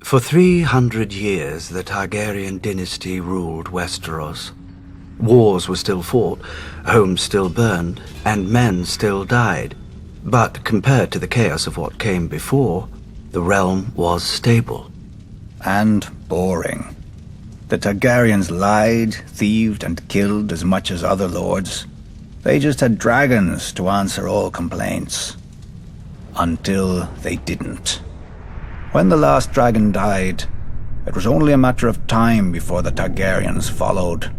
For 300 years, the Targaryen dynasty ruled Westeros. Wars were still fought, homes still burned, and men still died. But compared to the chaos of what came before, the realm was stable. And boring. The Targaryens lied, thieved, and killed as much as other lords. They just had dragons to answer all complaints. Until they didn't. When the last dragon died, it was only a matter of time before the Targaryens followed.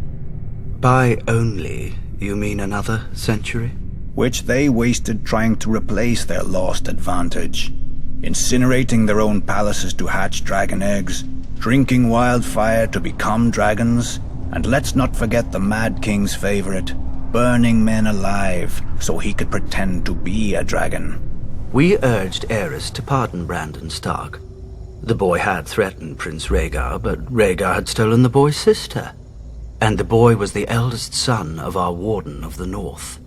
By only, you mean another century? Which they wasted trying to replace their lost advantage. Incinerating their own palaces to hatch dragon eggs, drinking wildfire to become dragons, and let's not forget the Mad King's favorite, burning men alive so he could pretend to be a dragon. We urged Aerys to pardon Brandon Stark. The boy had threatened Prince Rhaegar, but Rhaegar had stolen the boy's sister. And the boy was the eldest son of our Warden of the North.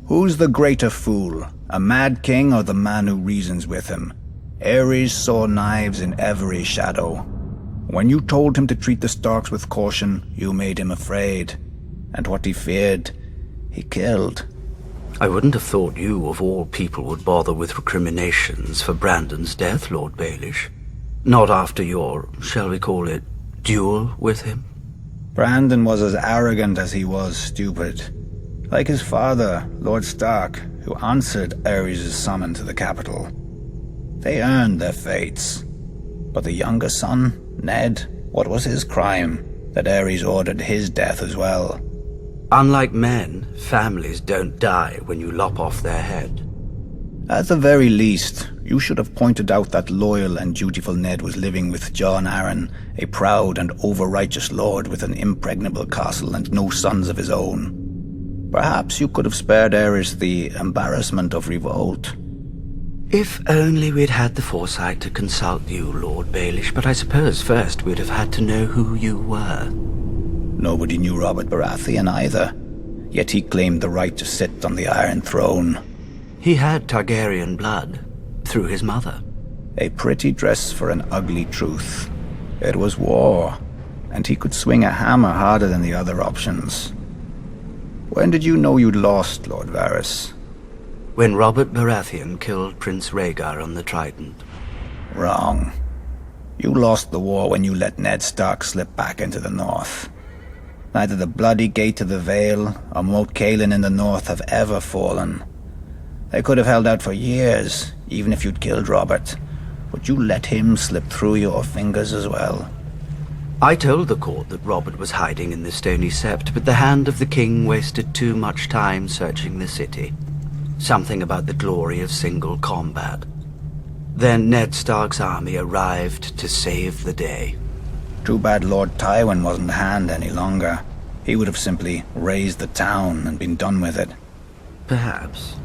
Who's the greater fool, a Mad King or the man who reasons with him? Aerys saw knives in every shadow. When you told him to treat the Starks with caution, you made him afraid. And what he feared, he killed. I wouldn't have thought you, of all people, would bother with recriminations for Brandon's death, Lord Baelish. Not after your, shall we call it, duel with him? Brandon was as arrogant as he was stupid. Like his father, Lord Stark, who answered Aerys' summon to the capital. They earned their fates. But the younger son, Ned, what was his crime, that Aerys ordered his death as well? Unlike men, families don't die when you lop off their head. At the very least, you should have pointed out that loyal and dutiful Ned was living with Jon Arryn, a proud and over-righteous lord with an impregnable castle and no sons of his own. Perhaps you could have spared Aerys the embarrassment of revolt. If only we'd had the foresight to consult you, Lord Baelish, but I suppose first we'd have had to know who you were. Nobody knew Robert Baratheon either, yet he claimed the right to sit on the Iron Throne. He had Targaryen blood, through his mother. A pretty dress for an ugly truth. It was war, and he could swing a hammer harder than the other options. When did you know you'd lost, Lord Varys? When Robert Baratheon killed Prince Rhaegar on the Trident. Wrong. You lost the war when you let Ned Stark slip back into the north. Neither the bloody gate to the Vale or Moat Cailin in the north have ever fallen. They could have held out for years, even if you'd killed Robert. But you let him slip through your fingers as well. I told the court that Robert was hiding in the Stony Sept, but the hand of the king wasted too much time searching the city. Something about the glory of single combat. Then Ned Stark's army arrived to save the day. Too bad Lord Tywin wasn't the hand any longer. He would have simply razed the town and been done with it. Perhaps.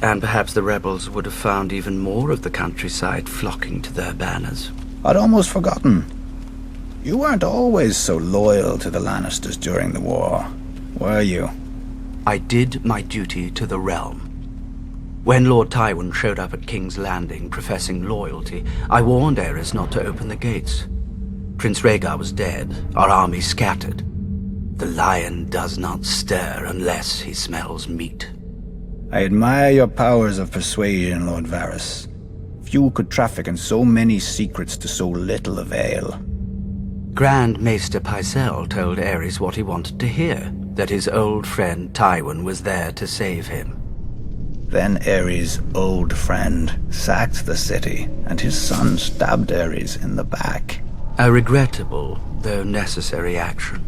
And perhaps the rebels would have found even more of the countryside flocking to their banners. I'd almost forgotten. You weren't always so loyal to the Lannisters during the war, were you? I did my duty to the realm. When Lord Tywin showed up at King's Landing professing loyalty, I warned Aerys not to open the gates. Prince Rhaegar was dead, our army scattered. The lion does not stir unless he smells meat. I admire your powers of persuasion, Lord Varys. Few could traffic in so many secrets to so little avail. Grand Maester Pycelle told Aerys what he wanted to hear, that his old friend Tywin was there to save him. Then Aerys' old friend sacked the city, and his son stabbed Aerys in the back. A regrettable, though necessary action.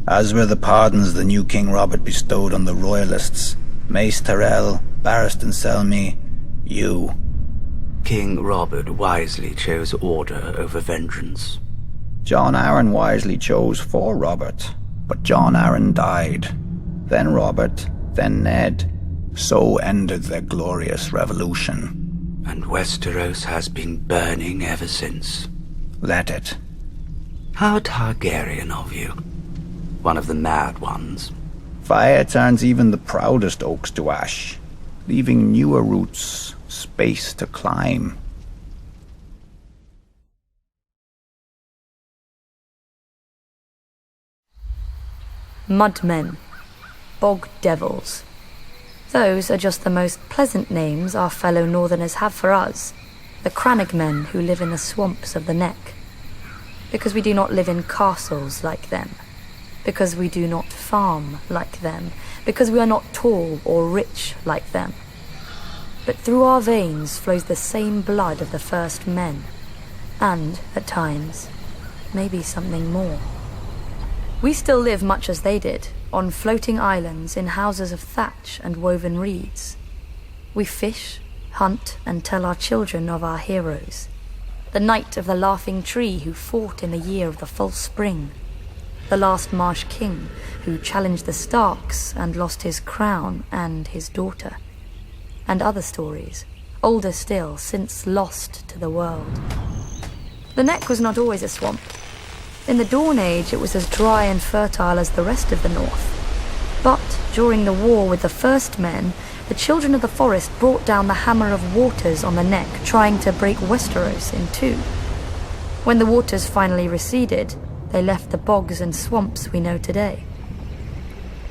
As were the pardons the new King Robert bestowed on the royalists. Mace Tyrell, Barristan Selmy, you. King Robert wisely chose order over vengeance. Jon Arryn wisely chose for Robert, but Jon Arryn died. Then Robert, then Ned. So ended their glorious revolution. And Westeros has been burning ever since. Let it. How Targaryen of you. One of the mad ones. Fire turns even the proudest oaks to ash, leaving newer roots space to climb. mudmen, bog devils. Those are just the most pleasant names our fellow northerners have for us, the Crannogmen who live in the swamps of the Neck. Because we do not live in castles like them. Because we do not farm like them. Because we are not tall or rich like them. But through our veins flows the same blood of the first men. And, at times, maybe something more. We still live much as they did, on floating islands in houses of thatch and woven reeds. We fish, hunt, and tell our children of our heroes. The knight of the laughing tree who fought in the year of the false spring. The last Marsh king who challenged the Starks and lost his crown and his daughter. And other stories, older still, since lost to the world. The Neck was not always a swamp. In the Dawn Age, it was as dry and fertile as the rest of the north. But during the war with the First Men, the children of the forest brought down the hammer of waters on the Neck, trying to break Westeros in two. When the waters finally receded, they left the bogs and swamps we know today.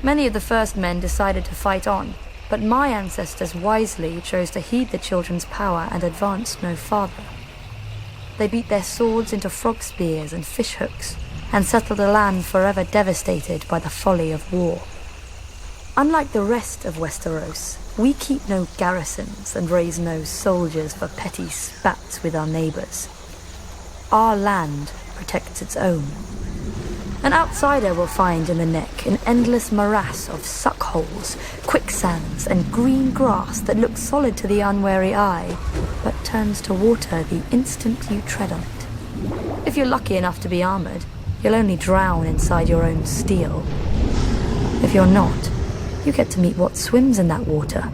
Many of the First Men decided to fight on, but my ancestors wisely chose to heed the children's power and advance no farther. They beat their swords into frog spears and fish hooks, and settled a land forever devastated by the folly of war. Unlike the rest of Westeros, we keep no garrisons and raise no soldiers for petty spats with our neighbors. Our land protects its own. An outsider will find in the Neck an endless morass of suckholes, quicksands, and green grass that looks solid to the unwary eye, but turns to water the instant you tread on it. If you're lucky enough to be armored, you'll only drown inside your own steel. If you're not, you get to meet what swims in that water.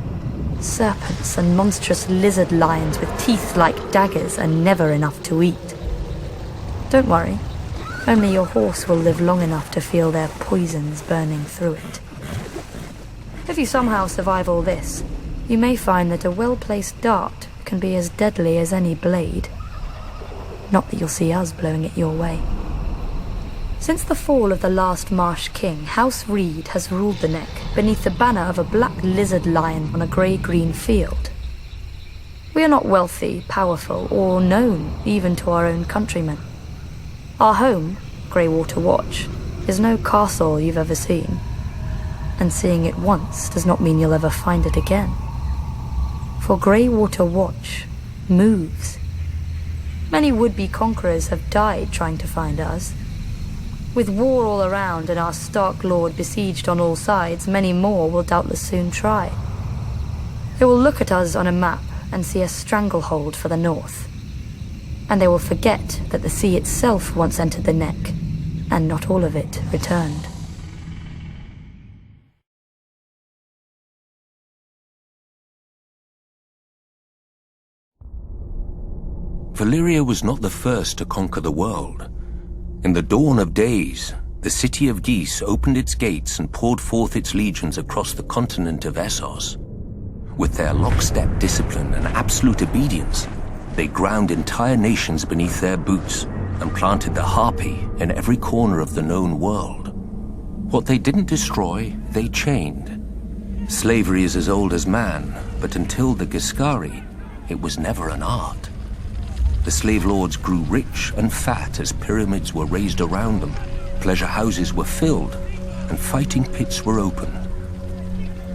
Serpents and monstrous lizard lions with teeth like daggers and never enough to eat. Don't worry. Only your horse will live long enough to feel their poisons burning through it. If you somehow survive all this, you may find that a well-placed dart can be as deadly as any blade. Not that you'll see us blowing it your way. Since the fall of the last Marsh king, House Reed has ruled the Neck beneath the banner of a black lizard lion on a grey-green field. We are not wealthy, powerful, or known even to our own countrymen. Our home, Greywater Watch, is no castle you've ever seen. And seeing it once does not mean you'll ever find it again. For Greywater Watch moves. Many would-be conquerors have died trying to find us. With war all around and our Stark Lord besieged on all sides, many more will doubtless soon try. They will look at us on a map and see a stranglehold for the north. And they will forget that the sea itself once entered the Neck, and not all of it returned. Valyria was not the first to conquer the world. In the dawn of days, the city of Ghis opened its gates and poured forth its legions across the continent of Essos. With their lockstep discipline and absolute obedience, they ground entire nations beneath their boots and planted the harpy in every corner of the known world. What they didn't destroy, they chained. Slavery is as old as man, but until the Giscari, it was never an art. The slave lords grew rich and fat as pyramids were raised around them, pleasure houses were filled, and fighting pits were opened.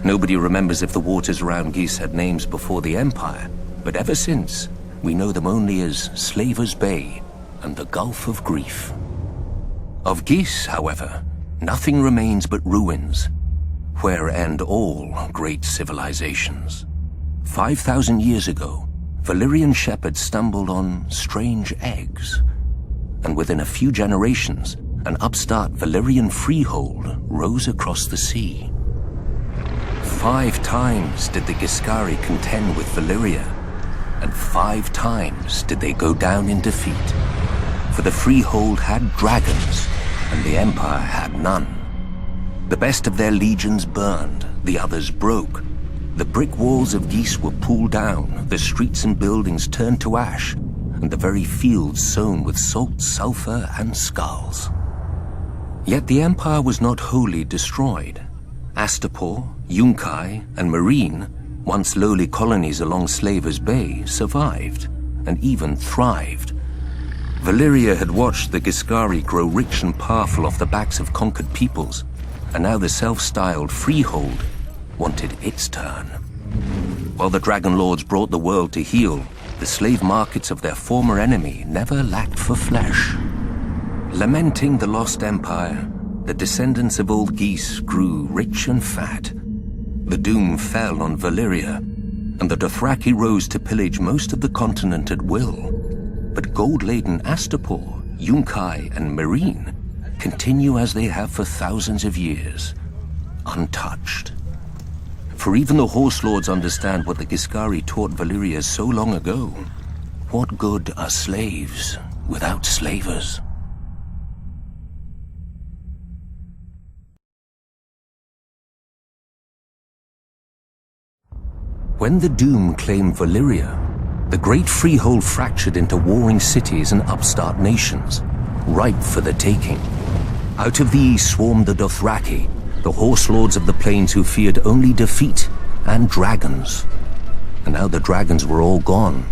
Nobody remembers if the waters around Ghis had names before the Empire, but ever since, we know them only as Slaver's Bay and the Gulf of Grief. Of Ghis, however, nothing remains but ruins, where end all great civilizations. 5,000 years ago, Valyrian shepherds stumbled on strange eggs, and within a few generations, an upstart Valyrian freehold rose across the sea. 5 times did the Giscari contend with Valyria, and 5 times did they go down in defeat. For the freehold had dragons, and the Empire had none. The best of their legions burned, the others broke. The brick walls of Ghis were pulled down, the streets and buildings turned to ash, and the very fields sown with salt, sulfur, and skulls. Yet the Empire was not wholly destroyed. Astapor, Yunkai, and Meereen, once lowly colonies along Slaver's Bay, survived, and even thrived. Valyria had watched the Giscari grow rich and powerful off the backs of conquered peoples, and now the self-styled Freehold wanted its turn. While the Dragon Lords brought the world to heel, the slave markets of their former enemy never lacked for flesh. Lamenting the lost empire, the descendants of old Ghis grew rich and fat. The doom fell on Valyria, and the Dothraki rose to pillage most of the continent at will. But gold-laden Astapor, Yunkai, and Meereen continue as they have for thousands of years, untouched. For even the Horse Lords understand what the Giscari taught Valyria so long ago. What good are slaves without slavers? When the Doom claimed Valyria, the great freehold fractured into warring cities and upstart nations, ripe for the taking. Out of the east swarmed the Dothraki, the Horse Lords of the plains who feared only defeat and dragons. And now the dragons were all gone.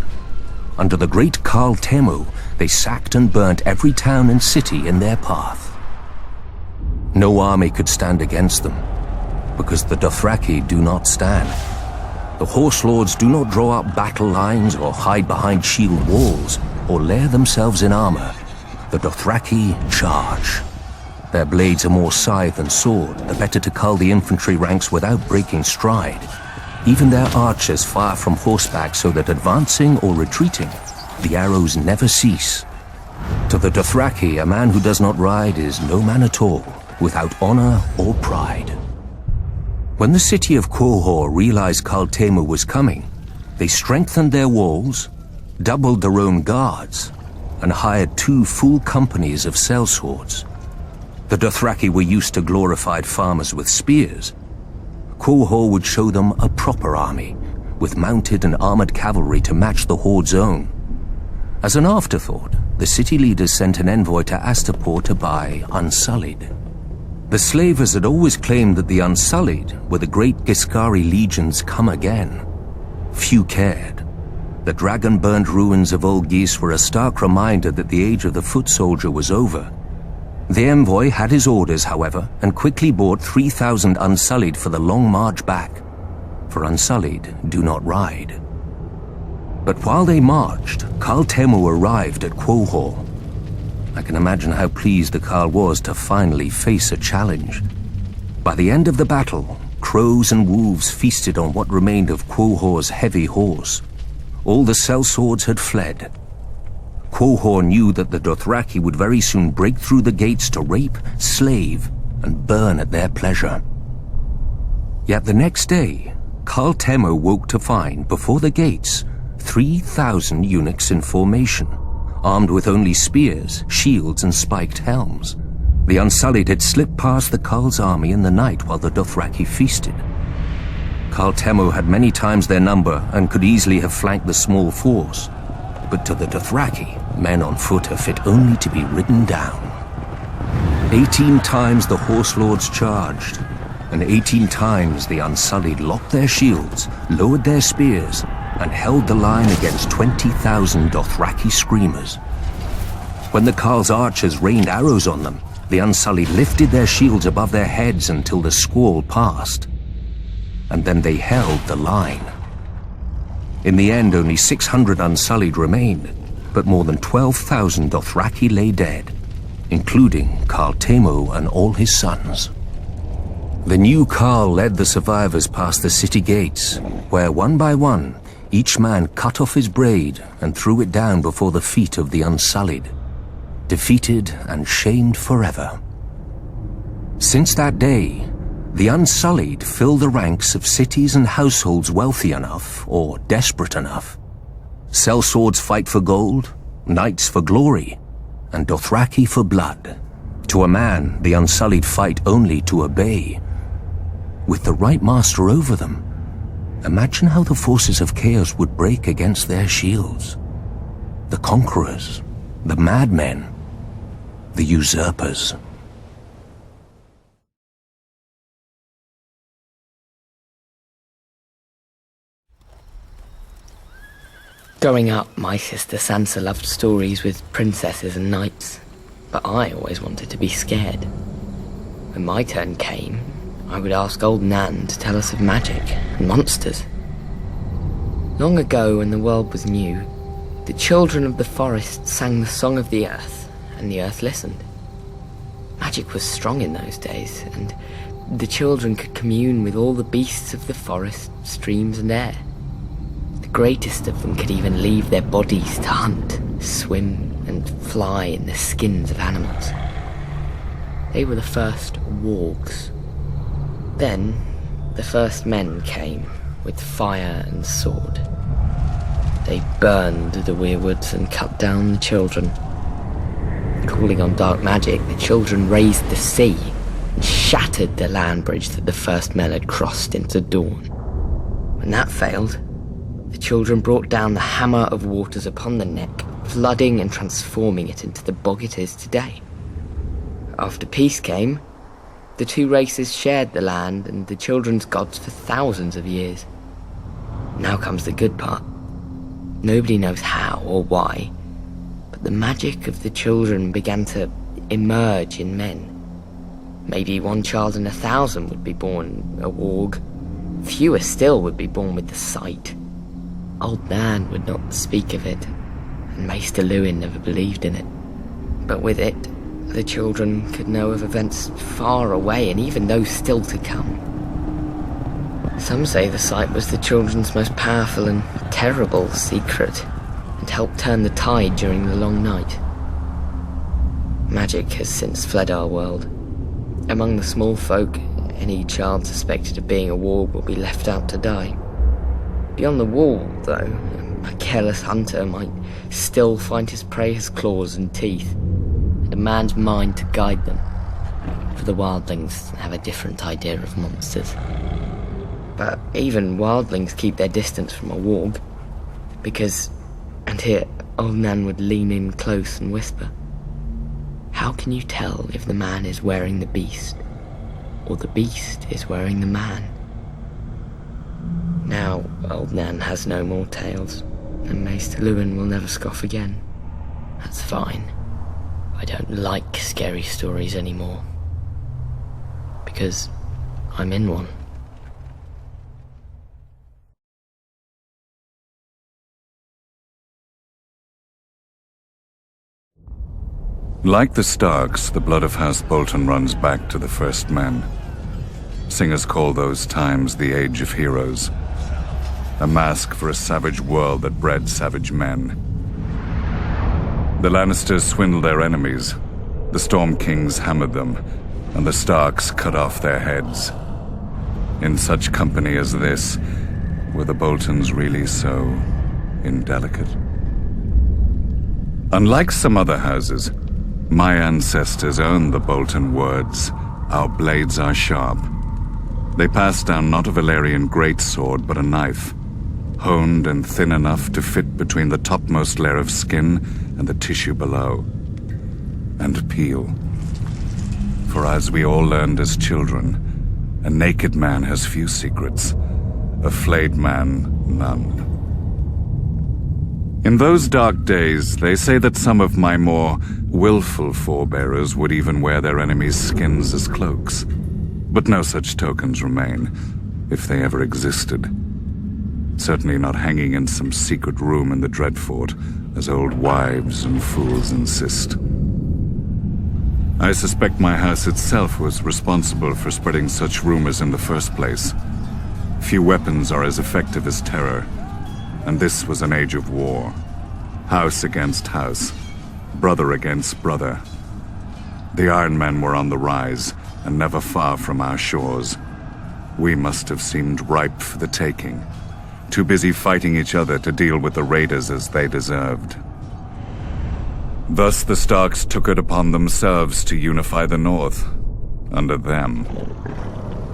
Under the great Khal Temu, they sacked and burnt every town and city in their path. No army could stand against them, because the Dothraki do not stand. The Horse Lords do not draw up battle lines or hide behind shield walls or lair themselves in armor. The Dothraki charge. Their blades are more scythe than sword, the better to cull the infantry ranks without breaking stride. Even their archers fire from horseback so that advancing or retreating, the arrows never cease. To the Dothraki, a man who does not ride is no man at all, without honor or pride. When the city of Quohor realized Khal Temu was coming, they strengthened their walls, doubled their own guards, and hired 2 full companies of sellswords. The Dothraki were used to glorified farmers with spears. Quohor would show them a proper army, with mounted and armored cavalry to match the Horde's own. As an afterthought, the city leaders sent an envoy to Astapor to buy Unsullied. The slavers had always claimed that the Unsullied were the great Giscari legions come again. Few cared. The dragon-burned ruins of old Ghis were a stark reminder that the age of the foot soldier was over. The envoy had his orders, however, and quickly bought 3,000 Unsullied for the long march back. For Unsullied do not ride. But while they marched, Khal Temu arrived at Quohor. I can imagine how pleased the Khal was to finally face a challenge. By the end of the battle, crows and wolves feasted on what remained of Quohor's heavy horse. All the sellswords had fled. Quohor knew that the Dothraki would very soon break through the gates to rape, slave, and burn at their pleasure. Yet the next day, Khal Temu woke to find, before the gates, 3,000 eunuchs in formation, armed with only spears, shields, and spiked helms. The Unsullied had slipped past the Khal's army in the night while the Dothraki feasted. Khal Temu had many times their number and could easily have flanked the small force. But to the Dothraki, men on foot are fit only to be ridden down. 18 times the Horse Lords charged, and 18 times the Unsullied locked their shields, lowered their spears, and held the line against 20,000 Dothraki screamers. When the Khal's archers rained arrows on them, the Unsullied lifted their shields above their heads until the squall passed. And then they held the line. In the end, only 600 Unsullied remained, but more than 12,000 Dothraki lay dead, including Khal Temu and all his sons. The new Khal led the survivors past the city gates, where one by one, each man cut off his braid and threw it down before the feet of the Unsullied, defeated and shamed forever. Since that day, the Unsullied fill the ranks of cities and households wealthy enough or desperate enough. Sellswords fight for gold, knights for glory, and Dothraki for blood. To a man, the Unsullied fight only to obey. With the right master over them, imagine how the forces of chaos would break against their shields. The conquerors, the madmen, the usurpers. Growing up, my sister Sansa loved stories with princesses and knights, but I always wanted to be scared. When my turn came, I would ask old Nan to tell us of magic and monsters. Long ago, when the world was new, the children of the forest sang the song of the earth, and the earth listened. Magic was strong in those days, and the children could commune with all the beasts of the forest, streams and air. The greatest of them could even leave their bodies to hunt, swim and fly in the skins of animals. They were the first wargs. Then, the first men came with fire and sword. They burned the weirwoods and cut down the children. Calling on dark magic, the children raised the sea and shattered the land bridge that the first men had crossed into dawn. When that failed, the children brought down the hammer of waters upon the neck, flooding and transforming it into the bog it is today. After peace came, the two races shared the land and the children's gods for thousands of years. Now comes the good part. Nobody knows how or why, but the magic of the children began to emerge in men. Maybe one child in 1,000 would be born a warg. Fewer still would be born with the sight. Old Nan would not speak of it, and Maester Luwin never believed in it. But with it, the children could know of events far away and even those still to come. Some say the sight was the children's most powerful and terrible secret, and helped turn the tide during the long night. Magic has since fled our world. Among the small folk, any child suspected of being a warg will be left out to die. Beyond the wall, though, a careless hunter might still find his prey has claws and teeth, and a man's mind to guide them, for the wildlings have a different idea of monsters. But even wildlings keep their distance from a warg, because, and here old Nan would lean in close and whisper, how can you tell if the man is wearing the beast, or the beast is wearing the man? Now, old Nan has no more tales, and Maester Luwin will never scoff again. That's fine. I don't like scary stories anymore, because I'm in one. Like the Starks, the blood of House Bolton runs back to the first men. Singers call those times the Age of Heroes, a mask for a savage world that bred savage men. The Lannisters swindled their enemies, the Storm Kings hammered them, and the Starks cut off their heads. In such company as this, were the Boltons really so indelicate? Unlike some other houses, my ancestors owned the Bolton words, "Our blades are sharp." They passed down not a Valyrian greatsword, but a knife, honed and thin enough to fit between the topmost layer of skin and the tissue below, and peel. For as we all learned as children, a naked man has few secrets, a flayed man none. In those dark days, they say that some of my more willful forebearers would even wear their enemies' skins as cloaks. But no such tokens remain, if they ever existed. Certainly not hanging in some secret room in the Dreadfort, as old wives and fools insist. I suspect my house itself was responsible for spreading such rumors in the first place. Few weapons are as effective as terror, and this was an age of war. House against house, brother against brother. The Iron Men were on the rise, and never far from our shores. We must have seemed ripe for the taking, too busy fighting each other to deal with the raiders as they deserved. Thus the Starks took it upon themselves to unify the North, under them.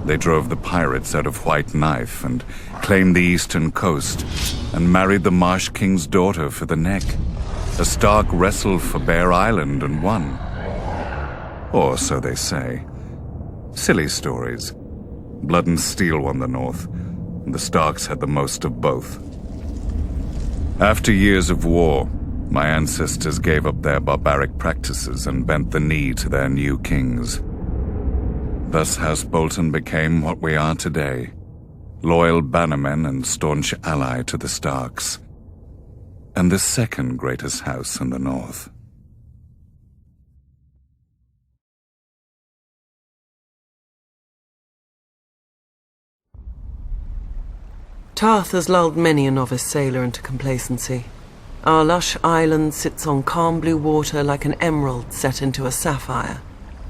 They drove the pirates out of White Knife and claimed the eastern coast, and married the Marsh King's daughter for the neck. A Stark wrestled for Bear Island and won. Or so they say. Silly stories. Blood and Steel won the North, and the Starks had the most of both. After years of war, my ancestors gave up their barbaric practices and bent the knee to their new kings. Thus House Bolton became what we are today, loyal bannermen and staunch ally to the Starks, and the second greatest house in the north. Tarth has lulled many a novice sailor into complacency. Our lush island sits on calm blue water like an emerald set into a sapphire.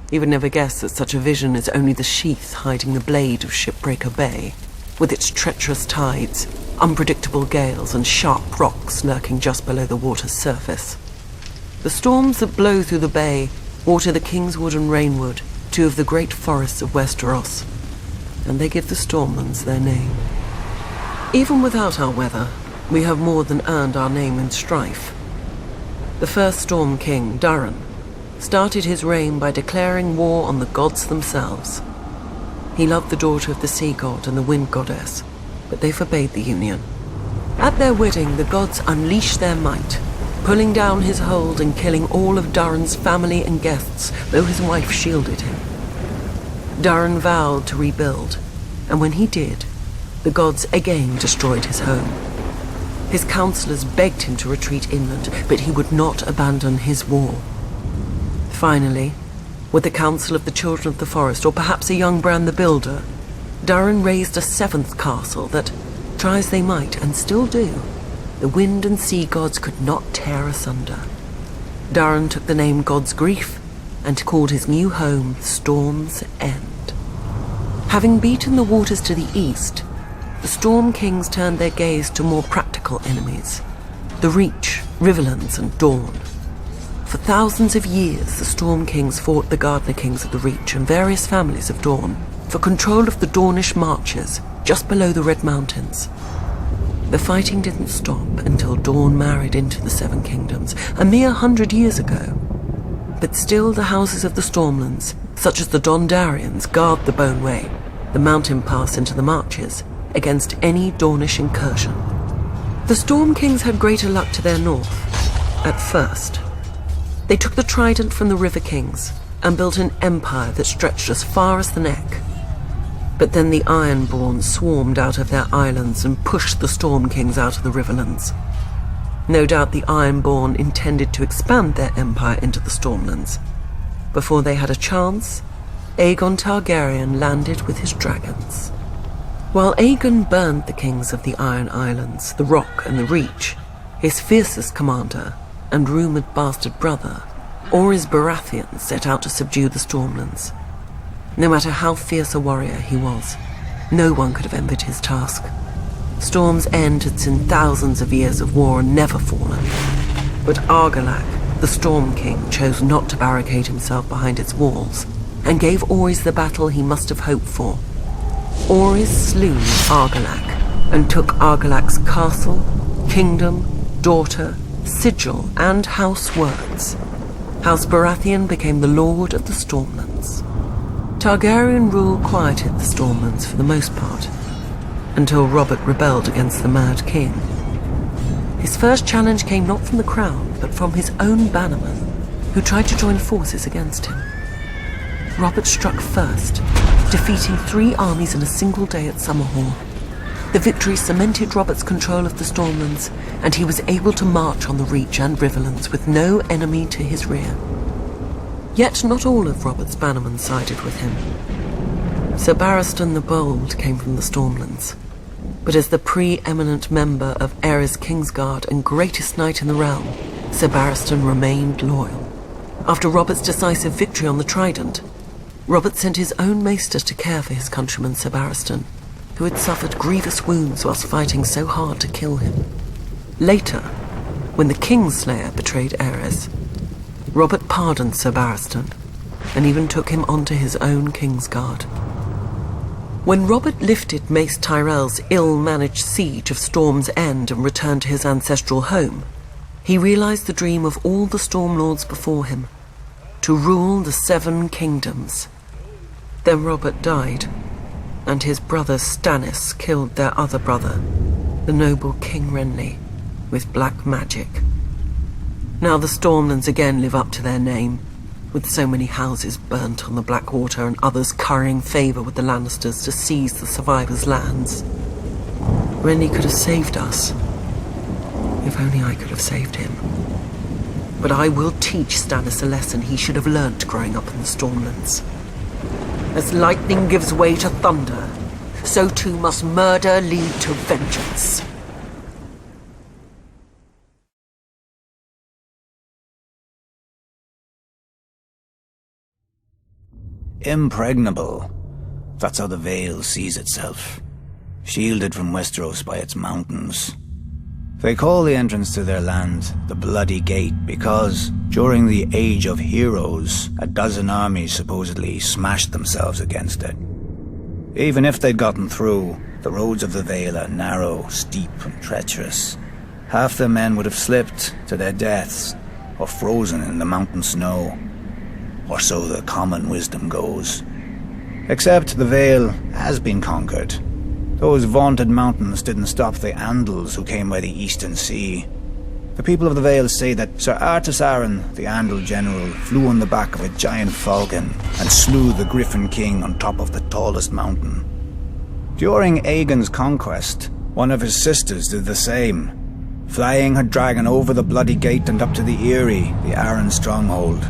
You would never guess that such a vision is only the sheath hiding the blade of Shipbreaker Bay, with its treacherous tides, unpredictable gales, and sharp rocks lurking just below the water's surface. The storms that blow through the bay water the Kingswood and Rainwood, two of the great forests of Westeros, and they give the Stormlands their name. Even without our weather, we have more than earned our name in strife. The first Storm King, Durin, started his reign by declaring war on the gods themselves. He loved the daughter of the sea god and the wind goddess, but they forbade the union. At their wedding, the gods unleashed their might, pulling down his hold and killing all of Durin's family and guests, though his wife shielded him. Durin vowed to rebuild, and when he did, the gods again destroyed his home. His counselors begged him to retreat inland, but he would not abandon his war. Finally, with the counsel of the Children of the Forest, or perhaps a young Bran the Builder, Durin raised a seventh castle that, try as they might, and still do, the wind and sea gods could not tear asunder. Durin took the name God's Grief and called his new home Storm's End. Having beaten the waters to the east, the Storm Kings turned their gaze to more practical enemies, the Reach, Riverlands, and Dorne. For thousands of years, the Storm Kings fought the Gardener Kings of the Reach and various families of Dorne for control of the Dornish marches just below the Red Mountains. The fighting didn't stop until Dorne married into the Seven Kingdoms, a mere 100 years ago. But still the houses of the Stormlands, such as the Dondarians, guard the Boneway, the mountain pass into the marches, against any Dornish incursion. The Storm Kings had greater luck to their north, at first. They took the trident from the River Kings and built an empire that stretched as far as the neck. But then the Ironborn swarmed out of their islands and pushed the Storm Kings out of the Riverlands. No doubt the Ironborn intended to expand their empire into the Stormlands. Before they had a chance, Aegon Targaryen landed with his dragons. While Aegon burned the kings of the Iron Islands, the Rock and the Reach, his fiercest commander and rumoured bastard brother, Orys Baratheon, set out to subdue the Stormlands. No matter how fierce a warrior he was, no one could have envied his task. Storm's End had seen thousands of years of war and never fallen. But Argilac, the Storm King, chose not to barricade himself behind its walls, and gave Orys the battle he must have hoped for. Orys slew Argilac, and took Argilac's castle, kingdom, daughter, sigil, and house words. House Baratheon became the lord of the Stormlands. Targaryen rule quieted the Stormlands for the most part, until Robert rebelled against the Mad King. His first challenge came not from the crown, but from his own bannermen, who tried to join forces against him. Robert struck first, defeating 3 armies in a single day at Summerhall. The victory cemented Robert's control of the Stormlands, and he was able to march on the Reach and Riverlands with no enemy to his rear. Yet not all of Robert's bannermen sided with him. Sir Barristan the Bold came from the Stormlands, but as the pre-eminent member of Aerys Kingsguard and greatest knight in the realm, Sir Barristan remained loyal. After Robert's decisive victory on the Trident, Robert sent his own maester to care for his countryman Sir Barristan, who had suffered grievous wounds whilst fighting so hard to kill him. Later, when the Kingslayer betrayed Aerys, Robert pardoned Sir Barristan and even took him onto his own Kingsguard. When Robert lifted Mace Tyrell's ill-managed siege of Storm's End and returned to his ancestral home, he realized the dream of all the Stormlords before him, to rule the 7 kingdoms. Then Robert died, and his brother Stannis killed their other brother, the noble King Renly. with black magic. Now the Stormlands again live up to their name, with so many houses burnt on the Blackwater and others currying favour with the Lannisters to seize the survivors' lands. Renly could have saved us. If only I could have saved him. But I will teach Stannis a lesson he should have learnt growing up in the Stormlands. As lightning gives way to thunder, so too must murder lead to vengeance. Impregnable. That's how the Vale sees itself. Shielded from Westeros by its mountains. They call the entrance to their land the Bloody Gate because, during the Age of Heroes, a dozen armies supposedly smashed themselves against it. Even if they'd gotten through, the roads of the Vale are narrow, steep, and treacherous. Half their men would have slipped to their deaths, or frozen in the mountain snow. Or so the common wisdom goes. Except the Vale has been conquered. Those vaunted mountains didn't stop the Andals who came by the Eastern Sea. The people of the Vale say that Sir Artus Arryn, the Andal general, flew on the back of a giant falcon and slew the Griffin King on top of the tallest mountain. During Aegon's conquest, one of his sisters did the same, flying her dragon over the Bloody Gate and up to the Eyrie, the Arryn stronghold.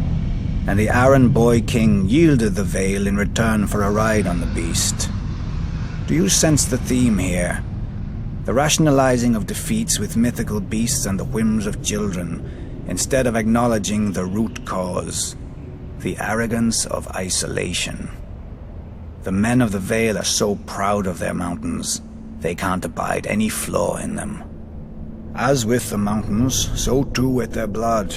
And the Arryn boy king yielded the Vale in return for a ride on the beast. Do you sense the theme here? The rationalizing of defeats with mythical beasts and the whims of children, instead of acknowledging the root cause, the arrogance of isolation. The men of the Vale are so proud of their mountains, they can't abide any flaw in them. As with the mountains, so too with their blood.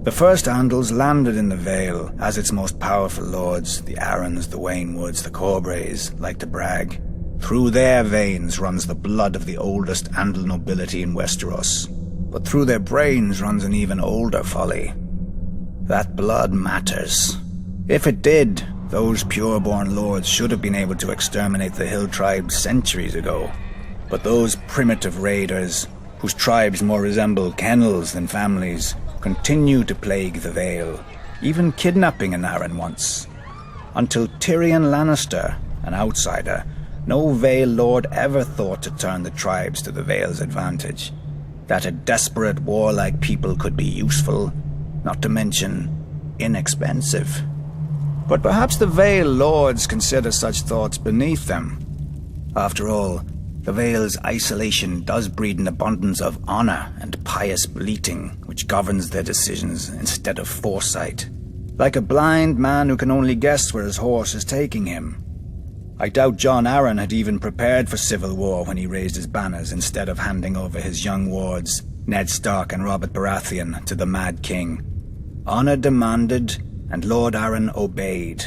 The first Andals landed in the Vale as its most powerful lords, the Arryns, the Waynwoods, the Corbrays, like to brag. Through their veins runs the blood of the oldest Andal nobility in Westeros, but through their brains runs an even older folly. That blood matters. If it did, those pure-born lords should have been able to exterminate the hill tribes centuries ago. But those primitive raiders, whose tribes more resemble kennels than families, continue to plague the Vale, even kidnapping an Arryn once. Until Tyrion Lannister, an outsider, no Vale lord ever thought to turn the tribes to the Vale's advantage. That a desperate, warlike people could be useful, not to mention inexpensive. But perhaps the Vale lords consider such thoughts beneath them. After all, the Vale's isolation does breed an abundance of honor and pious bleating, which governs their decisions instead of foresight. Like a blind man who can only guess where his horse is taking him. I doubt Jon Arryn had even prepared for civil war when he raised his banners instead of handing over his young wards, Ned Stark and Robert Baratheon, to the Mad King. Honor demanded, and Lord Arryn obeyed.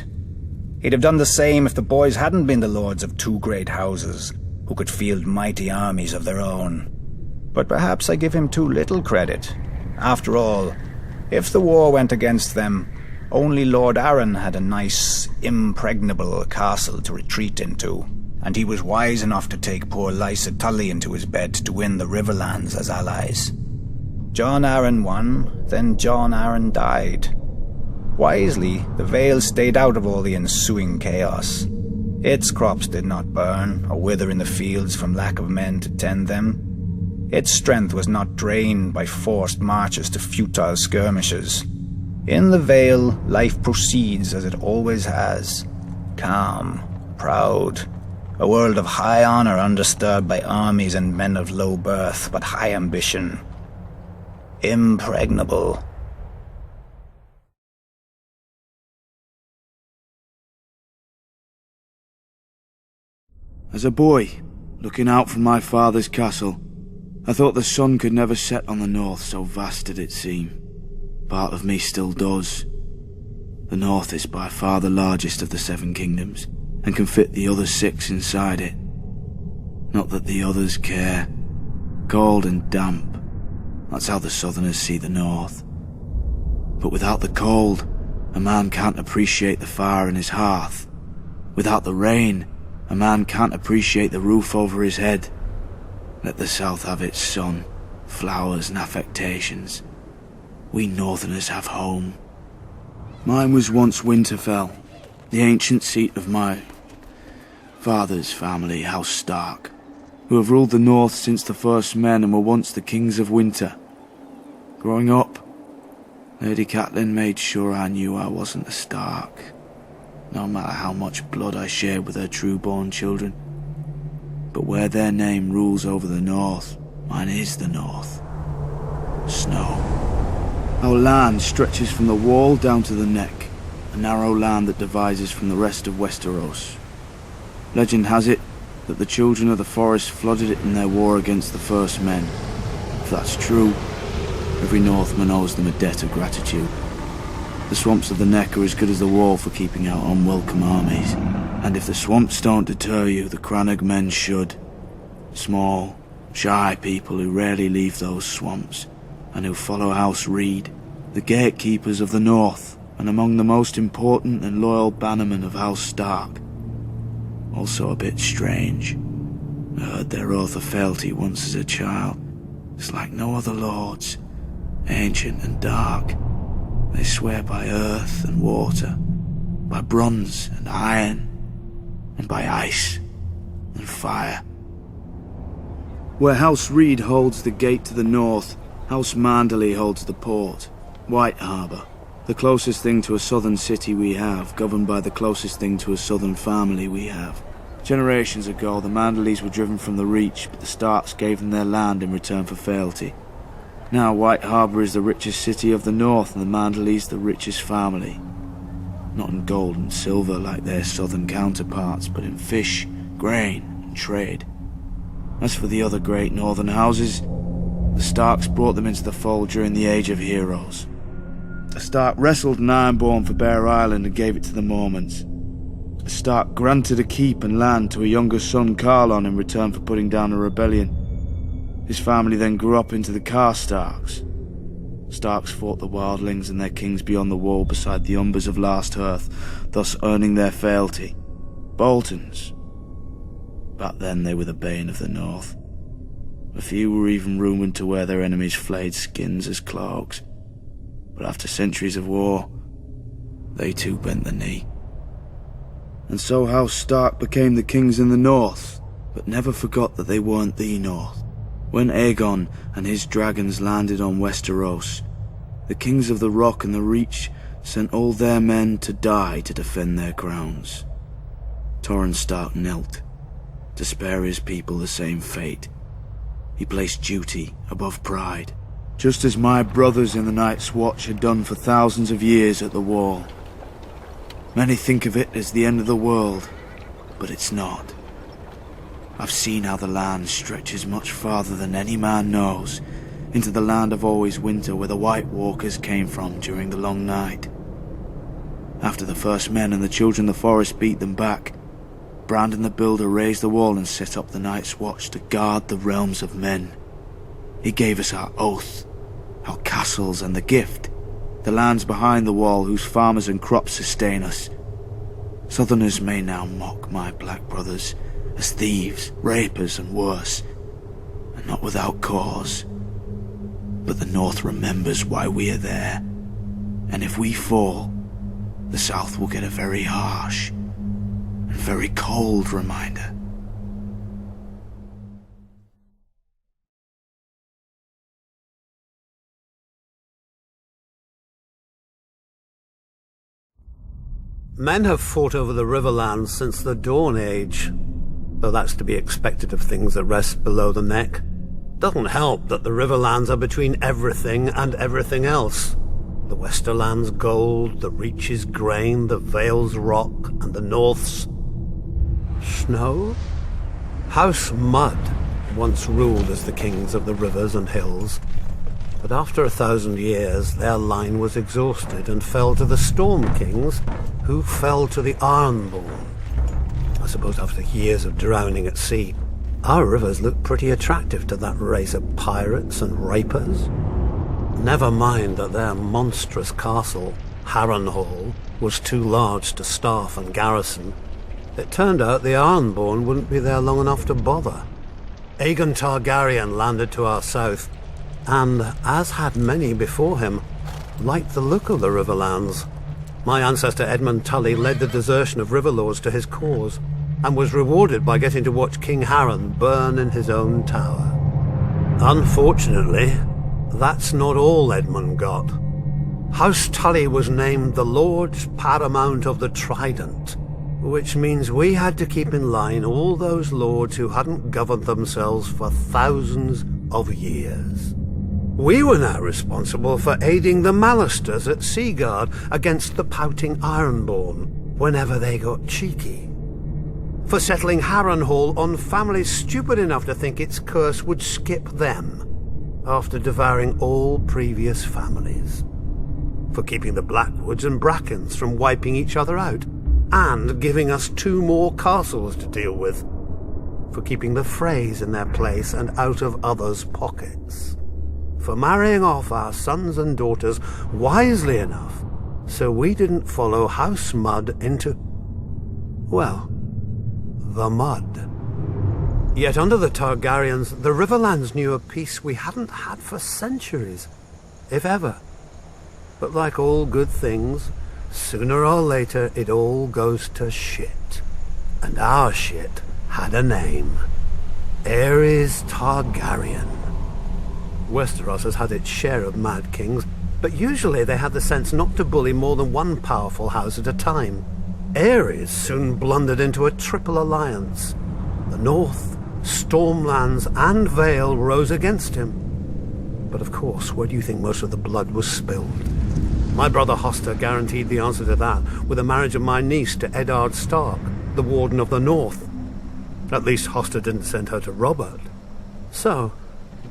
He'd have done the same if the boys hadn't been the lords of two great houses, who could field mighty armies of their own. But perhaps I give him too little credit. After all, if the war went against them, only Lord Arryn had a nice, impregnable castle to retreat into, and he was wise enough to take poor Lysa Tully into his bed to win the Riverlands as allies. Jon Arryn won, then Jon Arryn died. Wisely, the Vale stayed out of all the ensuing chaos. Its crops did not burn or wither in the fields from lack of men to tend them. Its strength was not drained by forced marches to futile skirmishes. In the Vale, life proceeds as it always has. Calm, proud, a world of high honor undisturbed by armies and men of low birth but high ambition. Impregnable. As a boy, looking out from my father's castle, I thought the sun could never set on the north, so vast did it seem. Part of me still does. The north is by far the largest of the 7 kingdoms, and can fit the other 6 inside it. Not that the others care. Cold and damp. That's how the southerners see the north. But without the cold, a man can't appreciate the fire in his hearth. Without the rain, a man can't appreciate the roof over his head. Let the south have its sun, flowers and affectations. We Northerners have home. Mine was once Winterfell, the ancient seat of my father's family, House Stark, who have ruled the North since the first men and were once the kings of winter. Growing up, Lady Catelyn made sure I knew I wasn't a Stark, no matter how much blood I shared with her true-born children. But where their name rules over the North, mine is the North. Snow. Our land stretches from the wall down to the neck, a narrow land that divides us from the rest of Westeros. Legend has it that the children of the forest flooded it in their war against the first men. If that's true, every Northman owes them a debt of gratitude. The swamps of the neck are as good as the wall for keeping out unwelcome armies. And if the swamps don't deter you, the Crannog men should. Small, shy people who rarely leave those swamps, and who follow House Reed, the gatekeepers of the North, and among the most important and loyal bannermen of House Stark. Also a bit strange. I heard their oath of fealty once as a child. It's like no other lords, ancient and dark. They swear by earth and water, by bronze and iron, and by ice and fire. Where House Reed holds the gate to the north, House Manderley holds the port, White Harbour, the closest thing to a southern city we have, governed by the closest thing to a southern family we have. Generations ago, the Manderleys were driven from the Reach, but the Starks gave them their land in return for fealty. Now White Harbour is the richest city of the north, and the Manderleys the richest family. Not in gold and silver like their southern counterparts, but in fish, grain, and trade. As for the other great northern houses, the Starks brought them into the fold during the Age of Heroes. A Stark wrestled an Ironborn for Bear Island and gave it to the Mormonts. A Stark granted a keep and land to a younger son, Carlon, in return for putting down a rebellion. His family then grew up into the Karstarks. Starks fought the wildlings and their kings beyond the wall beside the Umbers of Last Hearth, thus earning their fealty. Boltons. Back then they were the bane of the North. A few were even rumoured to wear their enemies' flayed skins as cloaks. But after centuries of war, they too bent the knee. And so House Stark became the kings in the North, but never forgot that they weren't the North. When Aegon and his dragons landed on Westeros, the kings of the Rock and the Reach sent all their men to die to defend their crowns. Torrhen Stark knelt, to spare his people the same fate. He placed duty above pride, just as my brothers in the Night's Watch had done for thousands of years at the Wall. Many think of it as the end of the world, but it's not. I've seen how the land stretches much farther than any man knows, into the land of always winter where the White Walkers came from during the long night. After the first men and the children of the forest beat them back, Bran the Builder raised the wall and set up the Night's Watch to guard the realms of men. He gave us our oath, our castles and the gift, the lands behind the wall whose farmers and crops sustain us. Southerners may now mock my black brothers as thieves, rapers and worse, and not without cause. But the North remembers why we are there, and if we fall, the South will get a very harsh and very cold reminder. Men have fought over the Riverlands since the Dawn Age, though that's to be expected of things that rest below the neck. Doesn't help that the Riverlands are between everything and everything else. The Westerlands gold, the Reach's grain, the Vale's rock, and the North's snow? House Mud once ruled as the kings of the rivers and hills, but after 1,000 years their line was exhausted and fell to the Storm Kings, who fell to the Ironborn. I suppose after years of drowning at sea, our rivers look pretty attractive to that race of pirates and rapers. Never mind that their monstrous castle, Harrenhal, was too large to staff and garrison. It turned out the Ironborn wouldn't be there long enough to bother. Aegon Targaryen landed to our south, and, as had many before him, liked the look of the Riverlands. My ancestor Edmund Tully led the desertion of Riverlords to his cause, and was rewarded by getting to watch King Harren burn in his own tower. Unfortunately, that's not all Edmund got. House Tully was named the Lords Paramount of the Trident, which means we had to keep in line all those lords who hadn't governed themselves for thousands of years. We were now responsible for aiding the Lannisters at Seaguard against the pouting Ironborn whenever they got cheeky. For settling Harrenhal on families stupid enough to think its curse would skip them after devouring all previous families. For keeping the Blackwoods and Brackens from wiping each other out, and giving us 2 more castles to deal with. For keeping the Freys in their place and out of others' pockets. For marrying off our sons and daughters wisely enough so we didn't follow House Mud into, well, the mud. Yet under the Targaryens, the Riverlands knew a peace we hadn't had for centuries, if ever. But like all good things, sooner or later it all goes to shit. And our shit had a name. Aerys Targaryen. Westeros has had its share of mad kings, but usually they had the sense not to bully more than one powerful house at a time. Aerys soon blundered into a triple alliance. The North, Stormlands, and Vale rose against him. But of course, where do you think most of the blood was spilled? My brother Hoster guaranteed the answer to that with the marriage of my niece to Eddard Stark, the Warden of the North. At least Hoster didn't send her to Robert. So,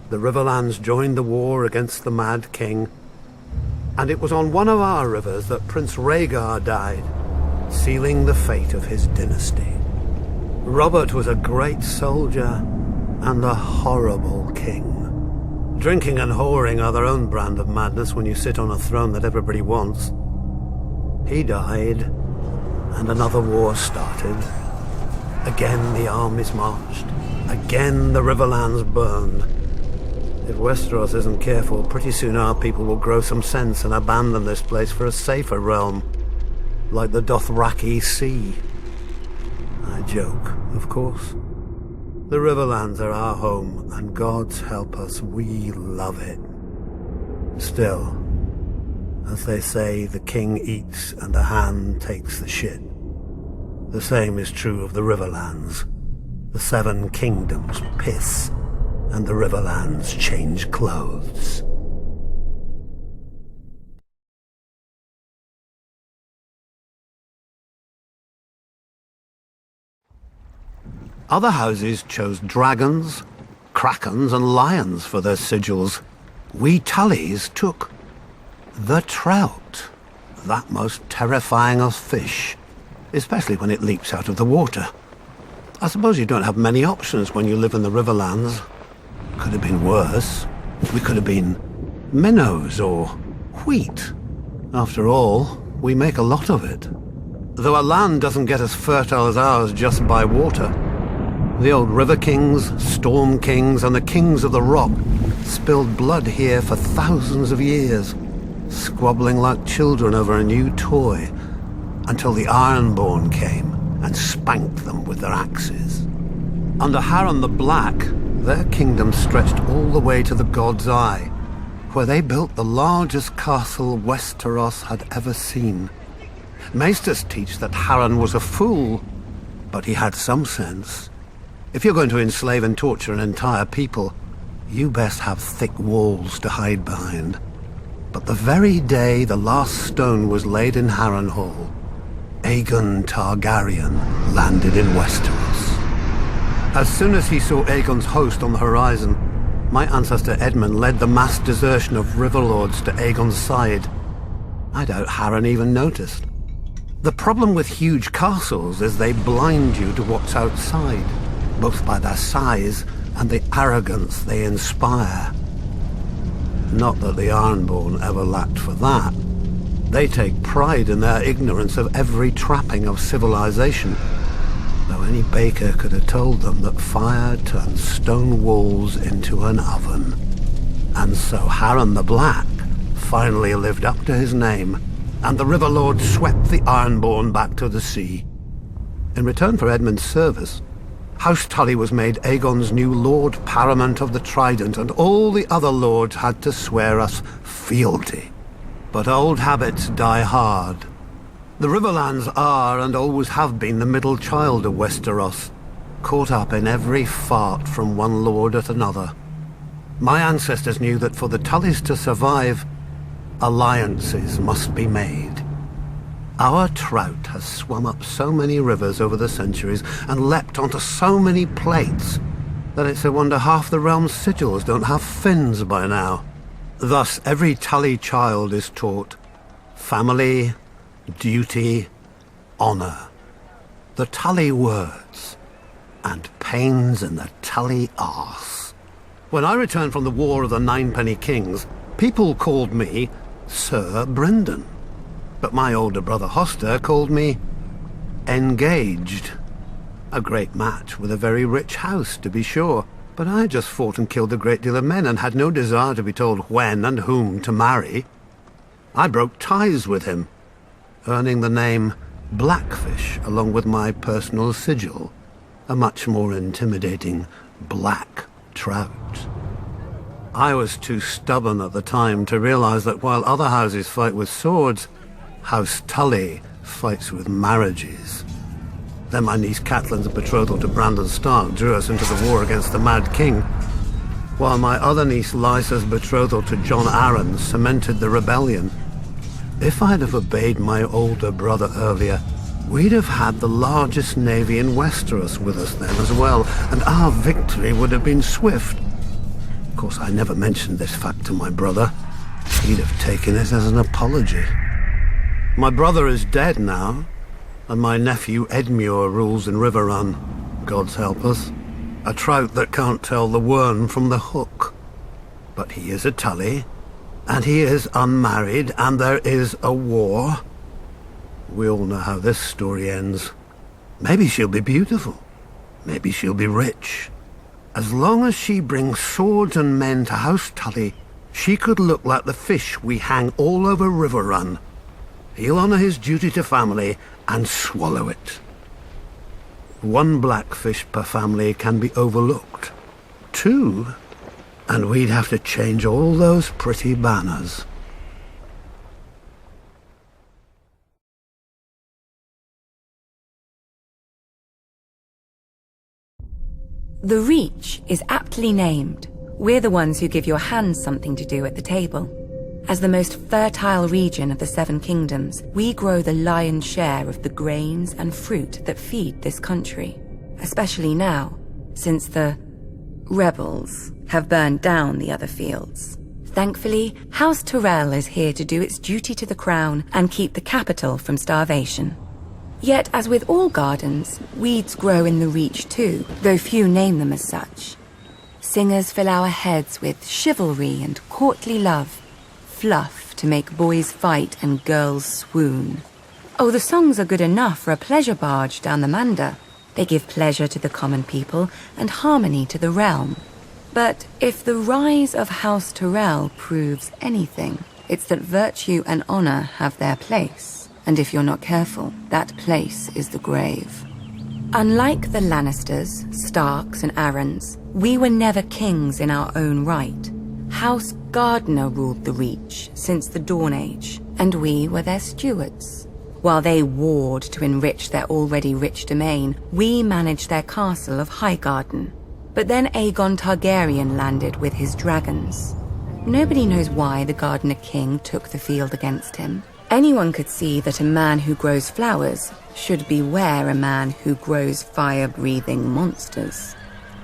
the Riverlands joined the war against the Mad King, and it was on one of our rivers that Prince Rhaegar died, sealing the fate of his dynasty. Robert was a great soldier and a horrible king. Drinking and whoring are their own brand of madness when you sit on a throne that everybody wants. He died, and another war started. Again the armies marched. Again the Riverlands burned. If Westeros isn't careful, pretty soon our people will grow some sense and abandon this place for a safer realm, like the Dothraki Sea. I joke, of course. The Riverlands are our home, and God's help us, we love it. Still, as they say, the king eats and the hand takes the shit. The same is true of the Riverlands. The 7 kingdoms piss, and the Riverlands change clothes. Other houses chose dragons, krakens, and lions for their sigils. We Tullys took the trout, that most terrifying of fish, especially when it leaps out of the water. I suppose you don't have many options when you live in the Riverlands. Could have been worse. We could have been minnows or wheat. After all, we make a lot of it. Though a land doesn't get as fertile as ours just by water. The old River Kings, Storm Kings, and the Kings of the Rock spilled blood here for thousands of years, squabbling like children over a new toy, until the Ironborn came and spanked them with their axes. Under Harren the Black, their kingdom stretched all the way to the God's Eye, where they built the largest castle Westeros had ever seen. Maesters teach that Harren was a fool, but he had some sense. If you're going to enslave and torture an entire people, you best have thick walls to hide behind. But the very day the last stone was laid in Harrenhal, Aegon Targaryen landed in Westeros. As soon as he saw Aegon's host on the horizon, my ancestor Edmund led the mass desertion of Riverlords to Aegon's side. I doubt Harren even noticed. The problem with huge castles is they blind you to what's outside, both by their size and the arrogance they inspire. Not that the Ironborn ever lacked for that. They take pride in their ignorance of every trapping of civilization, though any baker could have told them that fire turns stone walls into an oven. And so Harren the Black finally lived up to his name, and the River Lord swept the Ironborn back to the sea. In return for Edmund's service, House Tully was made Aegon's new Lord Paramount of the Trident, and all the other lords had to swear us fealty. But old habits die hard. The Riverlands are, and always have been, the middle child of Westeros, caught up in every fart from one lord at another. My ancestors knew that for the Tullys to survive, alliances must be made. Our trout has swum up so many rivers over the centuries and leapt onto so many plates that it's a wonder half the realm's sigils don't have fins by now. Thus, every Tully child is taught family, duty, honor. The Tully words, and pains in the Tully arse. When I returned from the War of the Ninepenny Kings, people called me Sir Brynden. But my older brother Hoster called me Engaged. A great match with a very rich house, to be sure, but I just fought and killed a great deal of men and had no desire to be told when and whom to marry. I broke ties with him, earning the name Blackfish along with my personal sigil, a much more intimidating black trout. I was too stubborn at the time to realize that while other houses fight with swords, House Tully fights with marriages. Then my niece Catelyn's betrothal to Brandon Stark drew us into the war against the Mad King, while my other niece Lysa's betrothal to Jon Arryn cemented the rebellion. If I'd have obeyed my older brother earlier, we'd have had the largest navy in Westeros with us then as well, and our victory would have been swift. Of course, I never mentioned this fact to my brother. He'd have taken it as an apology. My brother is dead now, and my nephew Edmure rules in Riverrun, God's help us. A trout that can't tell the worm from the hook. But he is a Tully, and he is unmarried, and there is a war. We all know how this story ends. Maybe she'll be beautiful. Maybe she'll be rich. As long as she brings swords and men to House Tully, she could look like the fish we hang all over Riverrun. He'll honor his duty to family and swallow it. One blackfish per family can be overlooked. Two, and we'd have to change all those pretty banners. The Reach is aptly named. We're the ones who give your hands something to do at the table. As the most fertile region of the Seven Kingdoms, we grow the lion's share of the grains and fruit that feed this country. Especially now, since the rebels have burned down the other fields. Thankfully, House Tyrell is here to do its duty to the crown and keep the capital from starvation. Yet, as with all gardens, weeds grow in the Reach too, though few name them as such. Singers fill our heads with chivalry and courtly love, fluff to make boys fight and girls swoon. Oh, the songs are good enough for a pleasure barge down the Manda. They give pleasure to the common people and harmony to the realm. But if the rise of House Tyrell proves anything, it's that virtue and honor have their place. And if you're not careful, that place is the grave. Unlike the Lannisters, Starks, and Arryns, we were never kings in our own right. House Gardner ruled the Reach since the Dawn Age, and we were their stewards. While they warred to enrich their already rich domain, we managed their castle of Highgarden. But then Aegon Targaryen landed with his dragons. Nobody knows why the Gardener King took the field against him. Anyone could see that a man who grows flowers should beware a man who grows fire-breathing monsters.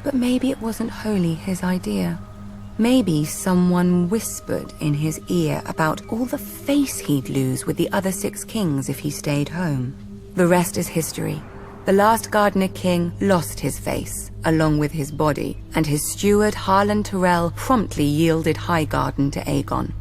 But maybe it wasn't wholly his idea. Maybe someone whispered in his ear about all the face he'd lose with the other 6 kings if he stayed home. The rest is history. The last Gardener King lost his face, along with his body, and his steward Harlan Tyrell promptly yielded Highgarden to Aegon.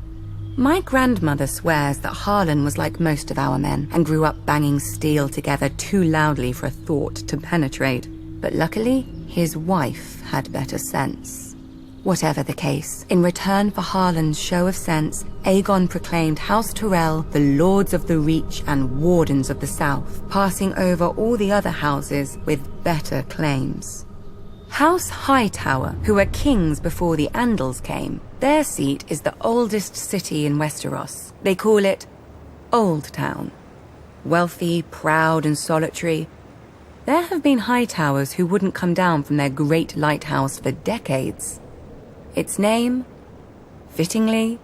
My grandmother swears that Harlan was like most of our men and grew up banging steel together too loudly for a thought to penetrate. But luckily, his wife had better sense. Whatever the case, in return for Harlan's show of sense, Aegon proclaimed House Tyrell the Lords of the Reach and Wardens of the South, passing over all the other houses with better claims. House Hightower, who were kings before the Andals came, their seat is the oldest city in Westeros. They call it Old Town. Wealthy, proud, and solitary, there have been Hightowers who wouldn't come down from their great lighthouse for decades. Its name, fittingly,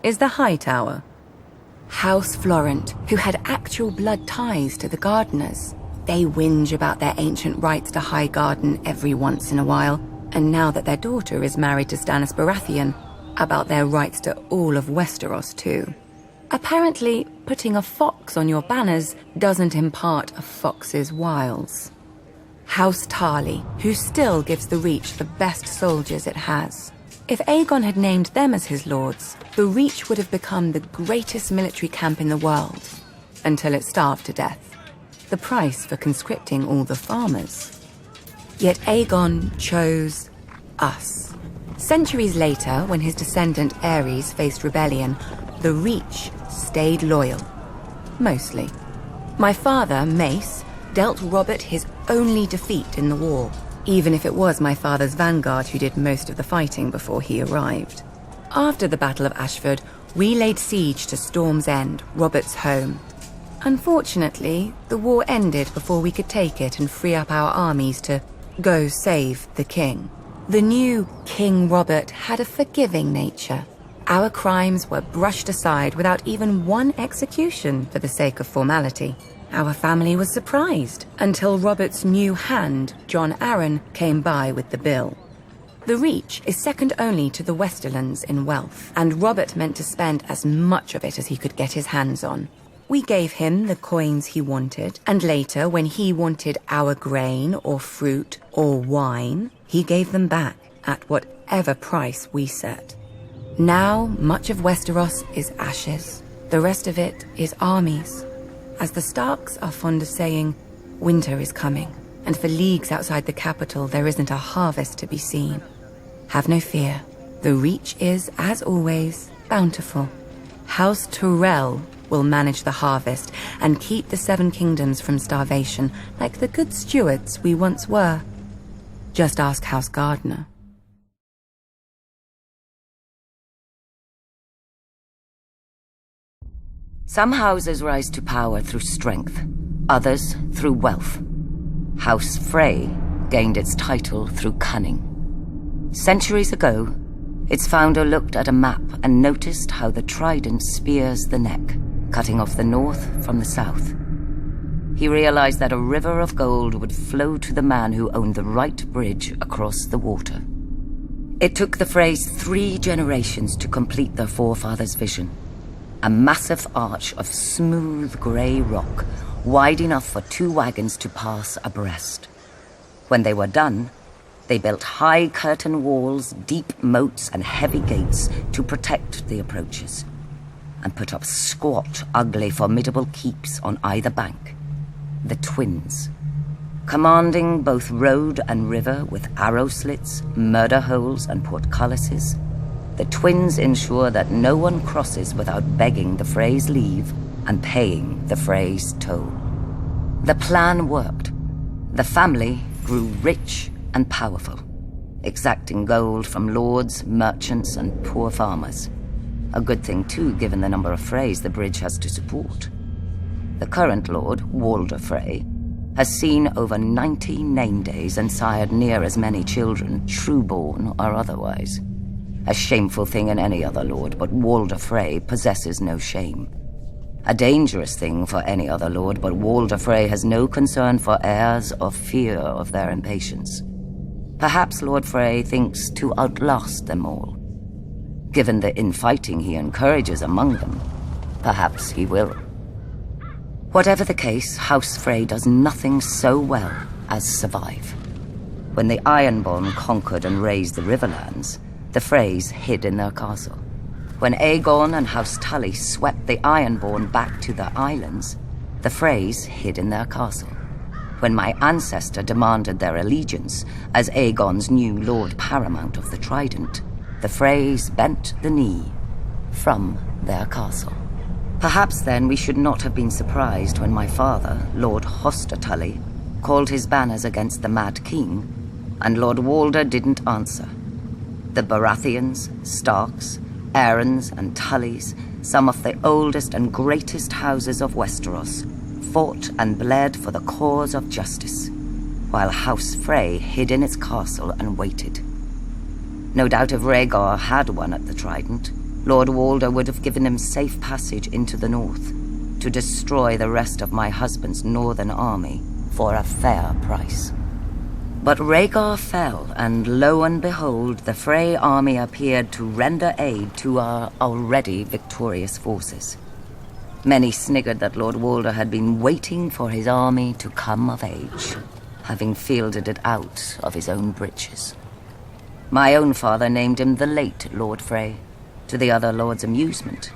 is the Hightower. House Florent, who had actual blood ties to the Gardeners. They whinge about their ancient rights to High Garden every once in a while, and now that their daughter is married to Stannis Baratheon, about their rights to all of Westeros too. Apparently, putting a fox on your banners doesn't impart a fox's wiles. House Tarly, who still gives the Reach the best soldiers it has. If Aegon had named them as his lords, the Reach would have become the greatest military camp in the world, until it starved to death. The price for conscripting all the farmers. Yet Aegon chose us. Centuries later, when his descendant Aerys faced rebellion, the Reach stayed loyal. Mostly. My father, Mace, dealt Robert his only defeat in the war, even if it was my father's vanguard who did most of the fighting before he arrived. After the Battle of Ashford, we laid siege to Storm's End, Robert's home. Unfortunately, the war ended before we could take it and free up our armies to go save the king. The new King Robert had a forgiving nature. Our crimes were brushed aside without even one execution for the sake of formality. Our family was surprised until Robert's new hand, Jon Arryn, came by with the bill. The Reach is second only to the Westerlands in wealth, and Robert meant to spend as much of it as he could get his hands on. We gave him the coins he wanted, and later, when he wanted our grain or fruit or wine, he gave them back at whatever price we set. Now, much of Westeros is ashes. The rest of it is armies. As the Starks are fond of saying, winter is coming, and for leagues outside the capital there isn't a harvest to be seen. Have no fear. The Reach is, as always, bountiful. House Tyrell will manage the harvest and keep the Seven Kingdoms from starvation, like the good stewards we once were. Just ask House Gardener. Some houses rise to power through strength, others through wealth. House Frey gained its title through cunning. Centuries ago, its founder looked at a map and noticed how the trident spears the neck, cutting off the north from the south. He realized that a river of gold would flow to the man who owned the right bridge across the water. It took the Freys 3 generations to complete their forefathers' vision. A massive arch of smooth grey rock, wide enough for 2 wagons to pass abreast. When they were done, they built high curtain walls, deep moats, and heavy gates to protect the approaches, and put up squat, ugly, formidable keeps on either bank. The Twins, commanding both road and river with arrow slits, murder holes, and portcullises. The Twins ensure that no one crosses without begging the Freys' leave and paying the Freys' toll. The plan worked. The family grew rich and powerful, exacting gold from lords, merchants, and poor farmers. A good thing, too, given the number of Freys the bridge has to support. The current lord, Walder Frey, has seen over 90 name days and sired near as many children, true-born or otherwise. A shameful thing in any other lord, but Walder Frey possesses no shame. A dangerous thing for any other lord, but Walder Frey has no concern for heirs or fear of their impatience. Perhaps Lord Frey thinks to outlast them all. Given the infighting he encourages among them, perhaps he will. Whatever the case, House Frey does nothing so well as survive. When the Ironborn conquered and razed the Riverlands, the Freys hid in their castle. When Aegon and House Tully swept the Ironborn back to their islands, the Freys hid in their castle. when my ancestor demanded their allegiance as Aegon's new Lord Paramount of the Trident, the Freys bent the knee from their castle. Perhaps then we should not have been surprised when my father, Lord Hoster Tully, called his banners against the Mad King, and Lord Walder didn't answer. The Baratheons, Starks, Aarons, and Tullys, some of the oldest and greatest houses of Westeros, fought and bled for the cause of justice, while House Frey hid in its castle and waited. No doubt if Rhaegar had won at the Trident, Lord Walder would have given him safe passage into the north, to destroy the rest of my husband's northern army for a fair price. But Rhaegar fell, and lo and behold, the Frey army appeared to render aid to our already victorious forces. Many sniggered that Lord Walder had been waiting for his army to come of age, having fielded it out of his own breeches. My own father named him the late Lord Frey, to the other lords' amusement,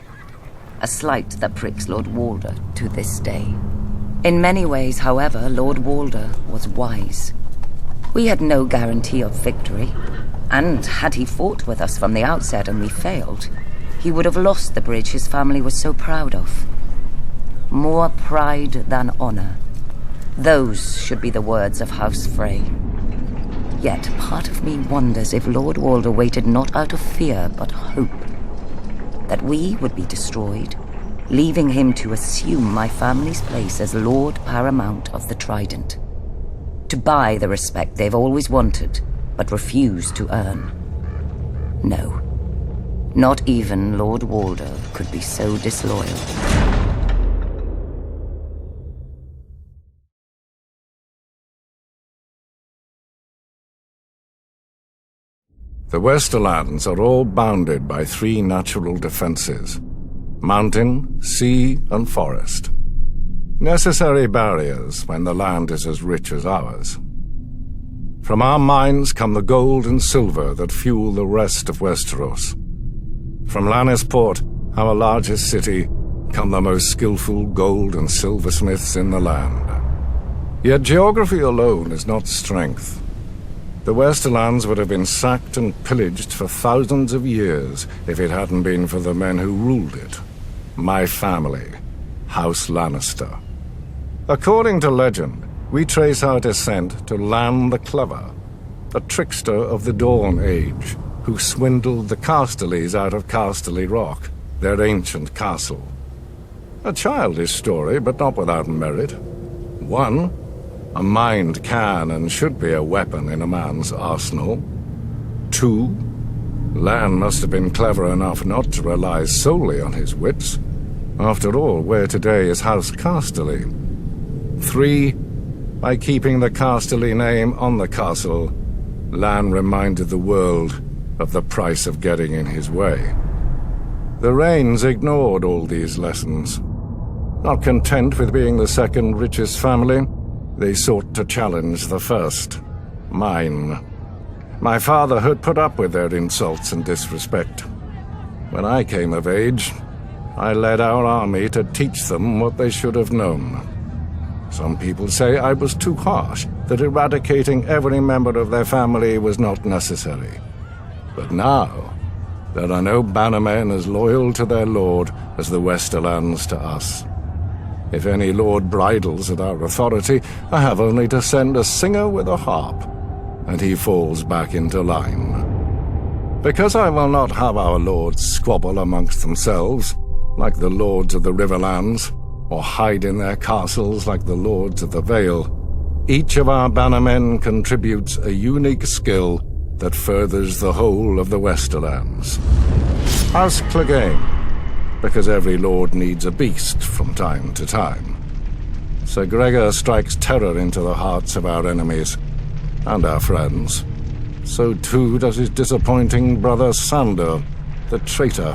a slight that pricks Lord Walder to this day. In many ways, however, Lord Walder was wise. We had no guarantee of victory, and had he fought with us from the outset and we failed, he would have lost the bridge his family was so proud of. More pride than honor. Those should be the words of House Frey. Yet part of me wonders if Lord Walder waited not out of fear but hope, that we would be destroyed, leaving him to assume my family's place as Lord Paramount of the Trident, to buy the respect they've always wanted but refused to earn. No, not even Lord Walder could be so disloyal. The Westerlands are all bounded by 3 natural defenses: mountain, sea, and forest. Necessary barriers when the land is as rich as ours. From our mines come the gold and silver that fuel the rest of Westeros. From Lannisport, our largest city, come the most skillful gold and silversmiths in the land. Yet geography alone is not strength. The Westerlands would have been sacked and pillaged for thousands of years if it hadn't been for the men who ruled it. My family, House Lannister. According to legend, we trace our descent to Lan the Clever, a trickster of the Dawn Age, who swindled the Casterlys out of Casterly Rock, their ancient castle. A childish story, but not without merit. 1, a mind can and should be a weapon in a man's arsenal. 2, Lan must have been clever enough not to rely solely on his wits. After all, where today is House Casterly. 3, by keeping the Casterly name on the castle, Lan reminded the world of the price of getting in his way. The Rains ignored all these lessons. Not content with being the second richest family, they sought to challenge the first, mine. My father had put up with their insults and disrespect. When I came of age, I led our army to teach them what they should have known. Some people say I was too harsh, that eradicating every member of their family was not necessary. But now, there are no bannermen as loyal to their lord as the Westerlands to us. If any lord bridles at our authority, I have only to send a singer with a harp, and he falls back into line. Because I will not have our lords squabble amongst themselves, like the lords of the Riverlands, or hide in their castles like the lords of the Vale, each of our bannermen contributes a unique skill that furthers the whole of the Westerlands. House Clegane, because every lord needs a beast from time to time. Sir Gregor strikes terror into the hearts of our enemies and our friends. So too does his disappointing brother Sandor, the traitor.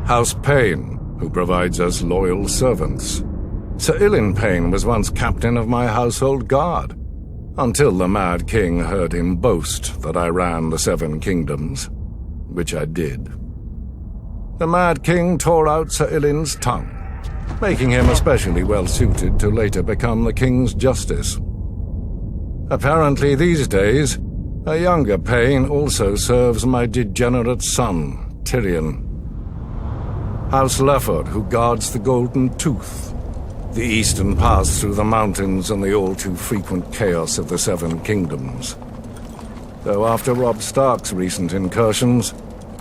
House Payne, who provides us loyal servants. Sir Ilyn Payne was once captain of my household guard, until the Mad King heard him boast that I ran the 7 kingdoms, which I did. The Mad King tore out Sir Ilyn's tongue, making him especially well-suited to later become the King's Justice. Apparently these days, a younger Payne also serves my degenerate son, Tyrion. House Lefford, who guards the Golden Tooth, the eastern pass through the mountains and the all-too-frequent chaos of the Seven Kingdoms. Though after Robb Stark's recent incursions,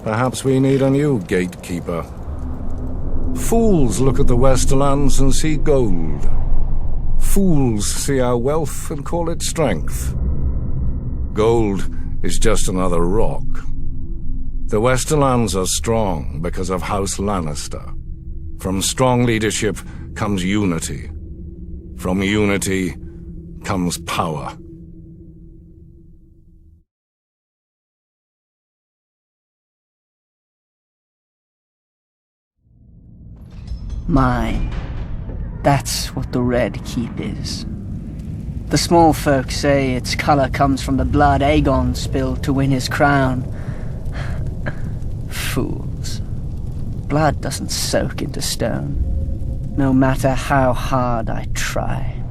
perhaps we need a new gatekeeper. Fools look at the Westerlands and see gold. Fools see our wealth and call it strength. Gold is just another rock. The Westerlands are strong because of House Lannister. From strong leadership comes unity. From unity comes power. Mine. That's what the Red Keep is. The small folk say its color comes from the blood Aegon spilled to win his crown. Fools. Blood doesn't soak into stone, no matter how hard I try.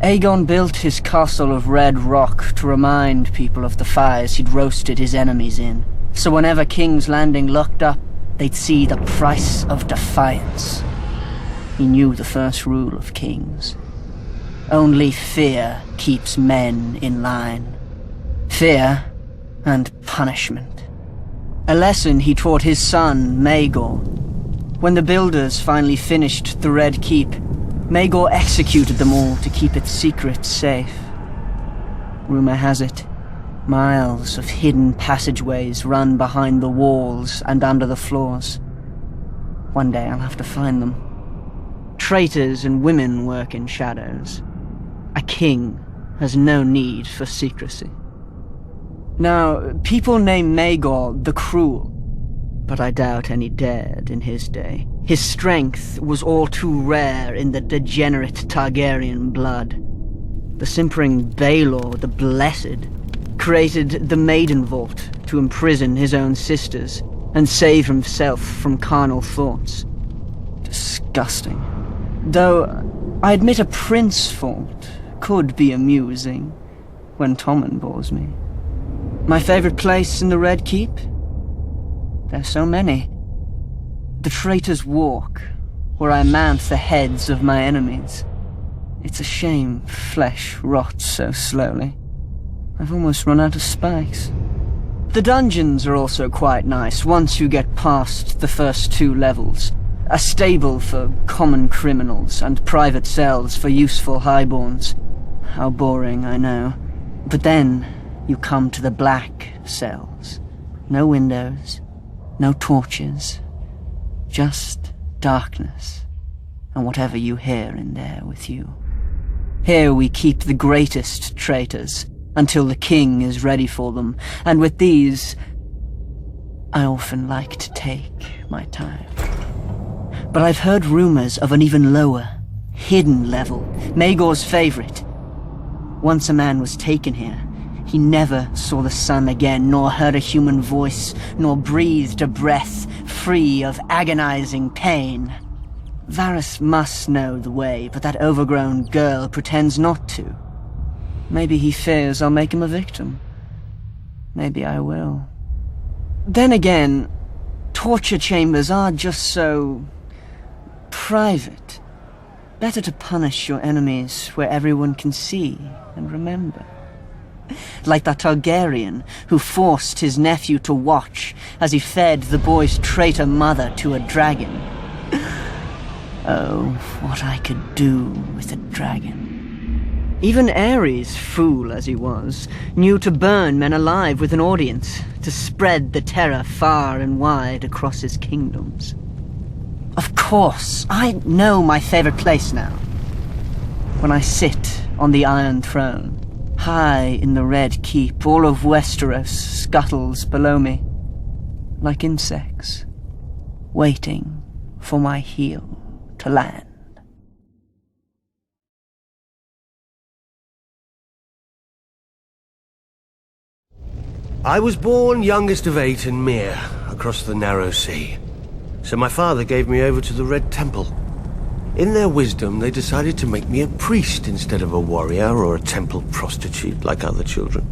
Aegon built his castle of red rock to remind people of the fires he'd roasted his enemies in, so whenever King's Landing looked up, they'd see the price of defiance. He knew the first rule of kings. Only fear keeps men in line. Fear and punishment. A lesson he taught his son, Maegor. When the builders finally finished the Red Keep, Maegor executed them all to keep its secrets safe. Rumor has it, miles of hidden passageways run behind the walls and under the floors. One day I'll have to find them. Traitors and women work in shadows. A king has no need for secrecy. Now, people name Maegor the Cruel, but I doubt any dared in his day. His strength was all too rare in the degenerate Targaryen blood. The simpering Baelor the Blessed created the Maiden Vault to imprison his own sisters and save himself from carnal thoughts. Disgusting. Though, I admit a Prince Vault could be amusing when Tommen bores me. My favorite place in the Red Keep? There's so many. The Traitor's Walk, where I mount the heads of my enemies. It's a shame flesh rots so slowly. I've almost run out of spikes. The dungeons are also quite nice once you get past the first 2 levels. A stable for common criminals and private cells for useful highborns. How boring, I know. But then you come to the black cells. No windows, no torches, just darkness, and whatever you hear in there with you. Here we keep the greatest traitors, until the king is ready for them, and with these, I often like to take my time. But I've heard rumors of an even lower, hidden level, Maegor's favorite. Once a man was taken here, he never saw the sun again, nor heard a human voice, nor breathed a breath free of agonizing pain. Varys must know the way, but that overgrown girl pretends not to. Maybe he fears I'll make him a victim. Maybe I will. Then again, torture chambers are just so private. Better to punish your enemies where everyone can see and remember. Like that Targaryen who forced his nephew to watch as he fed the boy's traitor mother to a dragon. Oh, what I could do with a dragon. Even Aerys, fool as he was, knew to burn men alive with an audience, to spread the terror far and wide across his kingdoms. Of course, I know my favorite place now. When I sit on the Iron Throne, high in the Red Keep, all of Westeros scuttles below me, like insects, waiting for my heel to land. I was born youngest of 8 in Meera, across the narrow sea. So my father gave me over to the Red Temple. In their wisdom, they decided to make me a priest instead of a warrior or a temple prostitute like other children.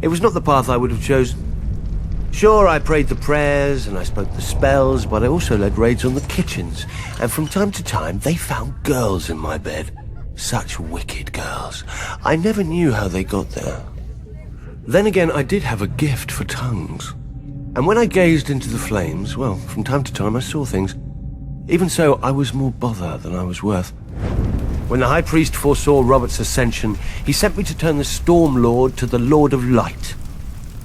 It was not the path I would have chosen. Sure, I prayed the prayers and I spoke the spells, but I also led raids on the kitchens. And from time to time, they found girls in my bed. Such wicked girls. I never knew how they got there. Then again, I did have a gift for tongues. And when I gazed into the flames, well, from time to time I saw things. Even so, I was more bother than I was worth. When the High Priest foresaw Robert's ascension, he sent me to turn the Storm Lord to the Lord of Light.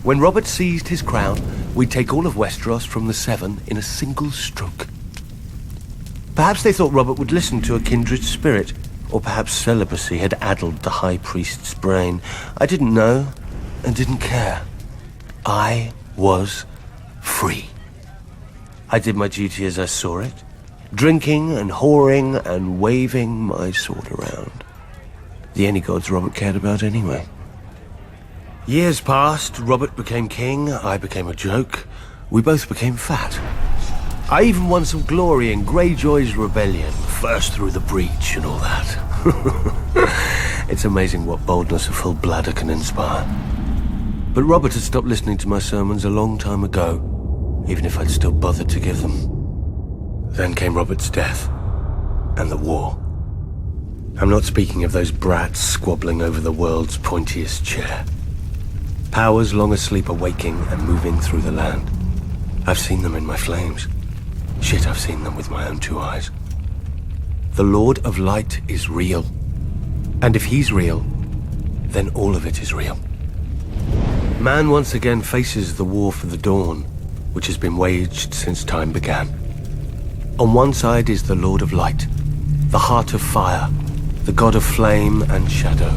When Robert seized his crown, we'd take all of Westeros from the Seven in a single stroke. Perhaps they thought Robert would listen to a kindred spirit, or perhaps celibacy had addled the High Priest's brain. I didn't know, and didn't care. I was free. I did my duty as I saw it, drinking and whoring and waving my sword around. The only gods Robert cared about anyway. Years passed, Robert became king, I became a joke, we both became fat. I even won some glory in Greyjoy's rebellion, first through the breach and all that. It's amazing what boldness a full bladder can inspire. But Robert had stopped listening to my sermons a long time ago, even if I'd still bothered to give them. Then came Robert's death, and the war. I'm not speaking of those brats squabbling over the world's pointiest chair. Powers long asleep are waking and moving through the land. I've seen them in my flames. Shit, I've seen them with my own 2 eyes. The Lord of Light is real. And if he's real, then all of it is real. Man once again faces the war for the dawn, which has been waged since time began. On one side is the Lord of Light, the heart of fire, the god of flame and shadow.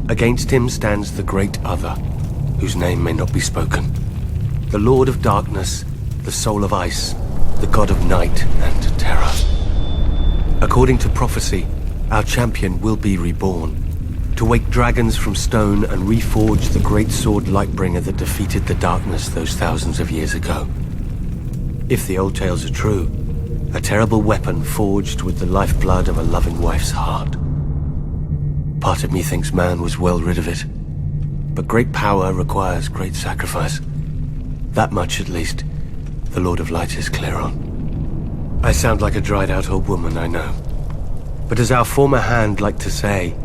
Against him stands the great other, whose name may not be spoken. The Lord of Darkness, the soul of ice, the god of night and terror. According to prophecy, our champion will be reborn, to wake dragons from stone and reforge the great sword Lightbringer that defeated the darkness those thousands of years ago. If the old tales are true, a terrible weapon forged with the lifeblood of a loving wife's heart. Part of me thinks man was well rid of it, but great power requires great sacrifice. That much, at least, the Lord of Light is clear on. I sound like a dried-out old woman, I know. But as our former hand liked to say,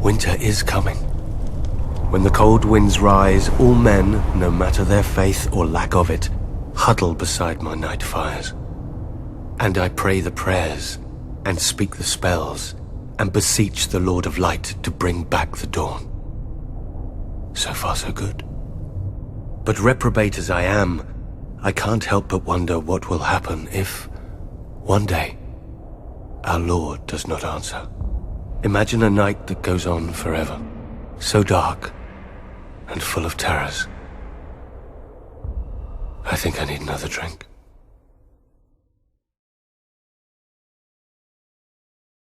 winter is coming. When the cold winds rise, all men, no matter their faith or lack of it, huddle beside my night fires. And I pray the prayers, and speak the spells, and beseech the Lord of Light to bring back the dawn. So far, so good. But reprobate as I am, I can't help but wonder what will happen if, one day, our Lord does not answer. Imagine a night that goes on forever, so dark and full of terrors. I think I need another drink.